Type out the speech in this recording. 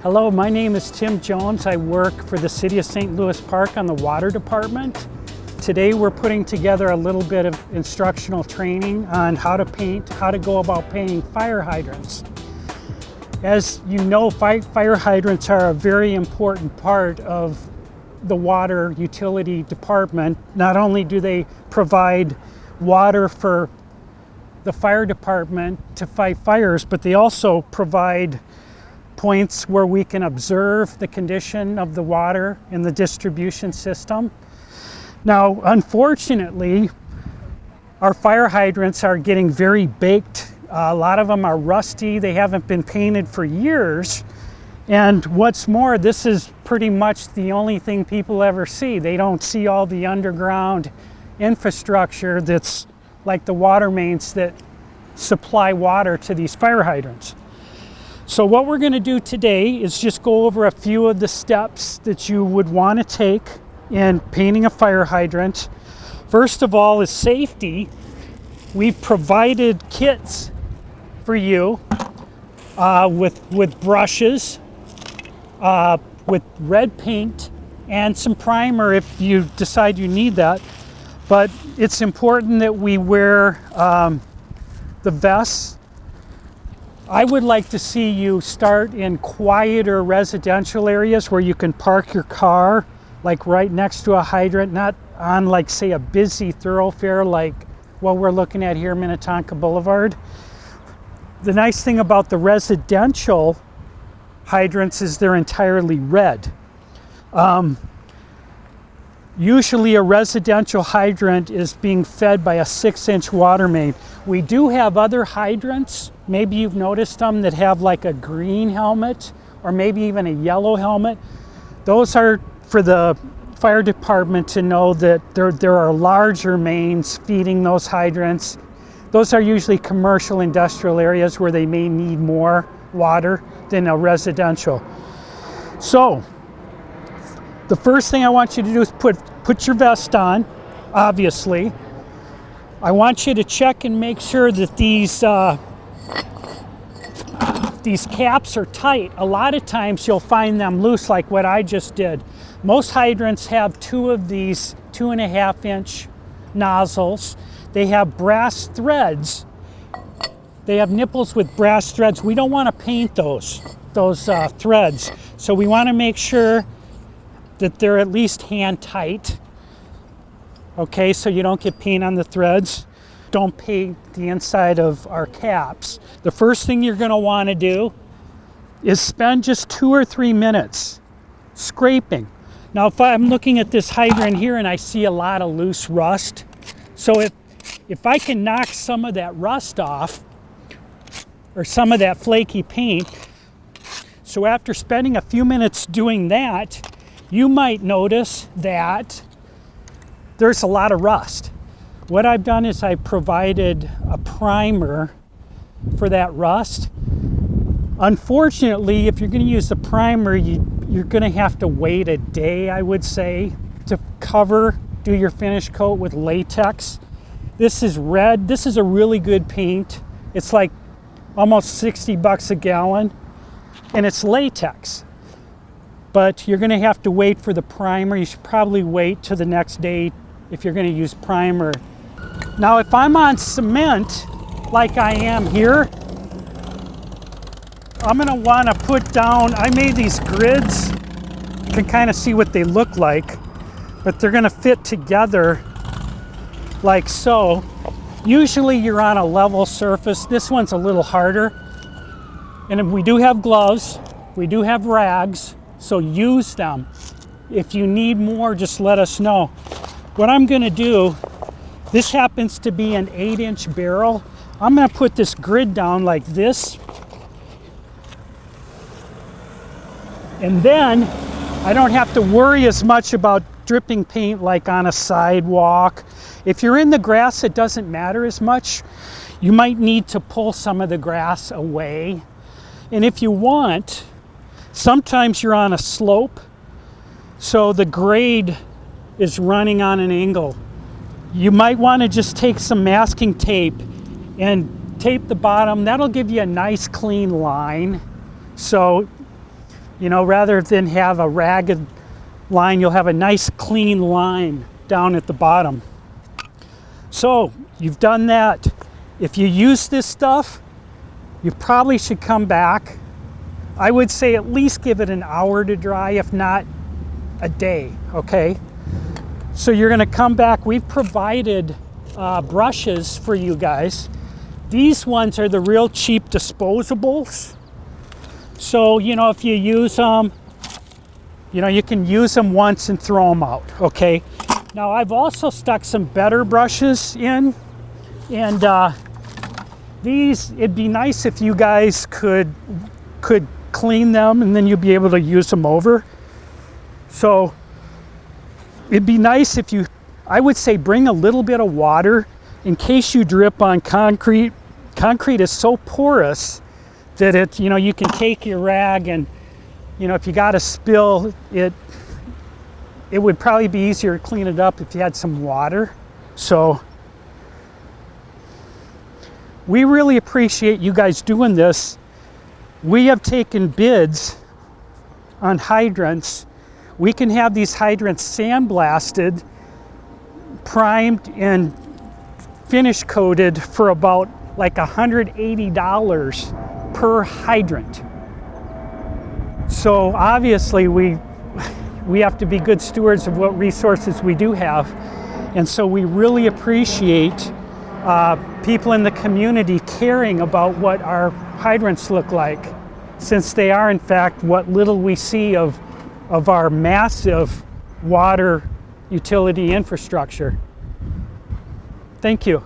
Hello, my name is Tim Jones. I work for the City of St. Louis Park on the Water Department. Today we're putting together a little bit of instructional training on how to go about painting fire hydrants. As you know, fire hydrants are a very important part of the water utility department. Not only do they provide water for the fire department to fight fires, but they also provide points where we can observe the condition of the water in the distribution system. Now, unfortunately, our fire hydrants are getting very baked. A lot of them are rusty. They haven't been painted for years. And what's more, this is pretty much the only thing people ever see. They don't see all the underground infrastructure that's like the water mains that supply water to these fire hydrants. So what we're going to do today is just go over a few of the steps that you would want to take in painting a fire hydrant. First of all is safety. We've provided kits for you with brushes, with red paint, and some primer if you decide you need that. But it's important that we wear the vests. I would like to see you start in quieter residential areas where you can park your car, like right next to a hydrant, not on, like, say, a busy thoroughfare like what we're looking at here, Minnetonka Boulevard. The nice thing about the residential hydrants is they're entirely red. Usually a residential hydrant is being fed by a 6-inch water main. We do have other hydrants, maybe you've noticed them, that have like a green helmet or maybe even a yellow helmet. Those are for the fire department to know that there are larger mains feeding those hydrants. Those are usually commercial industrial areas where they may need more water than a residential. So the first thing I want you to do is put your vest on, obviously. I want you to check and make sure that these caps are tight. A lot of times you'll find them loose, like what I just did. Most hydrants have 2 of these 2.5-inch nozzles. They have brass threads. They have nipples with brass threads. We don't want to paint those threads. So we want to make sure that they're at least hand tight. Okay, so you don't get paint on the threads. Don't paint the inside of our caps. The first thing you're going to want to do is spend just 2 or 3 minutes scraping. Now, if I'm looking at this hydrant here and I see a lot of loose rust, so if I can knock some of that rust off or some of that flaky paint, so after spending a few minutes doing that, you might notice that there's a lot of rust. What I've done is I provided a primer for that rust. Unfortunately, if you're going to use the primer, you're going to have to wait a day, I would say, to do your finish coat with latex. This is red. This is a really good paint. It's like almost $60 a gallon, and it's latex. But you're going to have to wait for the primer. You should probably wait till the next day if you're going to use primer. Now, if I'm on cement, like I am here, I'm going to want to put down, I made these grids. You can kind of see what they look like, but they're going to fit together like so. Usually you're on a level surface. This one's a little harder. And we do have gloves. We do have rags. So use them. If you need more, just let us know. What I'm going to do, this happens to be an 8-inch barrel. I'm going to put this grid down like this. And then I don't have to worry as much about dripping paint like on a sidewalk. If you're in the grass, it doesn't matter as much. You might need to pull some of the grass away. And if you want, sometimes you're on a slope, so the grade is running on an angle. You might want to just take some masking tape and tape the bottom. That'll give you a nice clean line. So You know, rather than have a ragged line, you'll have a nice clean line down at the bottom. So you've done that. If you use this stuff, you probably should come back. I would say at least give it an hour to dry, if not a day, okay? So you're gonna come back. We've provided brushes for you guys. These ones are the real cheap disposables. So, you know, if you use them, you know, you can use them once and throw them out, okay? Now, I've also stuck some better brushes in, and these, it'd be nice if you guys could clean them, and then you'll be able to use them over. So, it'd be nice if you, I would say bring a little bit of water in case you drip on concrete. Concrete is so porous that it, you know, you can take your rag and, you know, if you got a spill, it would probably be easier to clean it up if you had some water. So we really appreciate you guys doing this. We have taken bids on hydrants. We can have these hydrants sandblasted, primed, and finish coated for about like $180 per hydrant. So obviously we have to be good stewards of what resources we do have. And so we really appreciate people in the community caring about what our hydrants look like, since they are in fact what little we see of our massive water utility infrastructure. Thank you.